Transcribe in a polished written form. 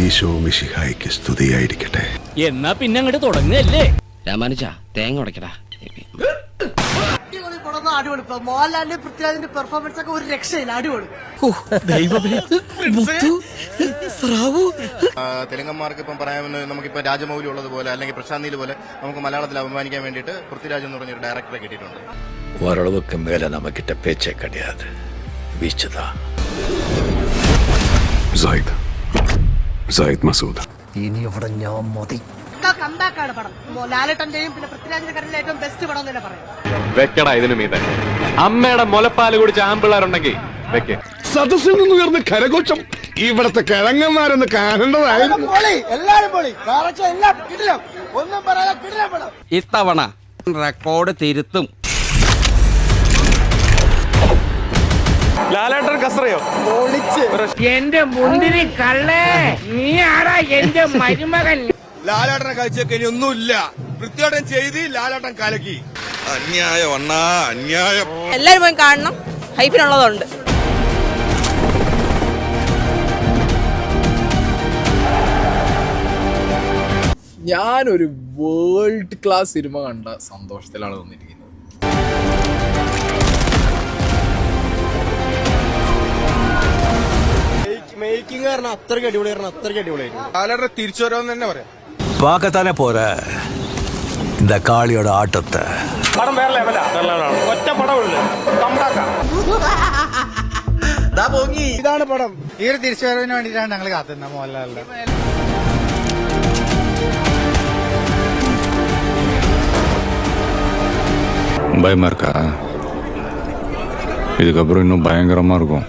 ഈശോ മിശിഹായ്ക്ക് സ്തുതിയായിരിക്കട്ടെ. എന്നാ പിന്നെ അങ്ങോട്ട് തുടങ്ങല്ലേ. രാമാനുജ തേങ്ങ ഉടക്കടാ. അടിപൊളി മോഹൻലാലിന്റെ പൃഥ്വിരാജിന്റെ പെർഫോമൻസ് ഒക്കെ ഒരു രക്ഷയില്ല. അടിപൊളി. തെലുങ്കന്മാർക്ക് ഇപ്പം പറയാമെന്ന് നമുക്കിപ്പോൾ രാജമൗലി ഉള്ളതുപോലെ അല്ലെങ്കിൽ പ്രശാന്ത് നീൽ പോലെ നമുക്ക് മലയാളത്തിൽ അഭിമാനിക്കാൻ വേണ്ടിയിട്ട് പൃഥ്വിരാജ് എന്ന് പറഞ്ഞൊരു ഡയറക്ടറെ കിട്ടിയിട്ടുണ്ട്. ഓരളവുക്ക് മേലെ നമുക്കിട്ട പേച്ചേ കടിയാത് വീച്ചതാ. സായിദ് മസൂദ് ഇനി ഇവിടെ ഞാൻ മതി. കമ്പാക്കാണ് പടം. ലാലേട്ടന്റെയും പിന്നെ പൃഥ്വിരാജിന്റെ കറിയിലെ ഏറ്റവും ബെസ്റ്റ് പടം തന്നെ പറയാം. വെക്കടാ ഇതിനു മീതെ അമ്മയുടെ മുലപ്പാല് കുടിച്ച ആമ്പിള്ളേരുണ്ടെങ്കിൽ വെക്ക്. സദസ്സിൽ നിന്ന് ഉയർന്ന കരഘോഷം ഇവിടത്തെ കിഴങ്ങന്മാരെന്ന് കാണേണ്ടതായിരുന്നു. ഇത്തവണ റെക്കോർഡ് തിരുത്തും. ലാലേട്ടൻ കസറയോ എന്റെ മുന്തിരി കള്ളേ, നീ ആരാ എന്റെ മരുമകൻ? ലാലാട്ടനെ കഴിച്ചൊക്കെ ഇനി ഒന്നുമില്ല. വൃത്തിയോട്ടം ചെയ്ത് ലാലാട്ടൻ കലക്കി. അന്യായം അണ്ണാ, അന്യായം. എല്ലാരും പോയി കാണണം. ഹൈപ്പിനുള്ളതുണ്ട്. ഞാനൊരു വേൾഡ് ക്ലാസ് സിനിമ കണ്ട സന്തോഷത്തിലാണ് വന്നിരിക്കുന്നത്. മേക്കിംഗ് കാരണം അത്രയ്ക്ക് അടിപൊളിയായിരുന്നു. ലാലാട്ടനെ തിരിച്ചു വരാമെന്ന് തന്നെ പറയാം. பார்க்கத்தானே போற இந்த காளியோட ஆட்டத்தை. പടം വേറെ ലെവലാ. ഒറ്റ പടമുള്ളൂ. ഇതാണ് പടം. ഈ ഒരു തിരിച്ചുവരവിന് വേണ്ടിയിട്ടാണ് ഞങ്ങൾ കാത്തുന്നത് മോഹൻലാലിന്റെ. பயமா இருக்கா? இதுக்கப்புறம் இன்னும் பயங்கரமா இருக்கும்.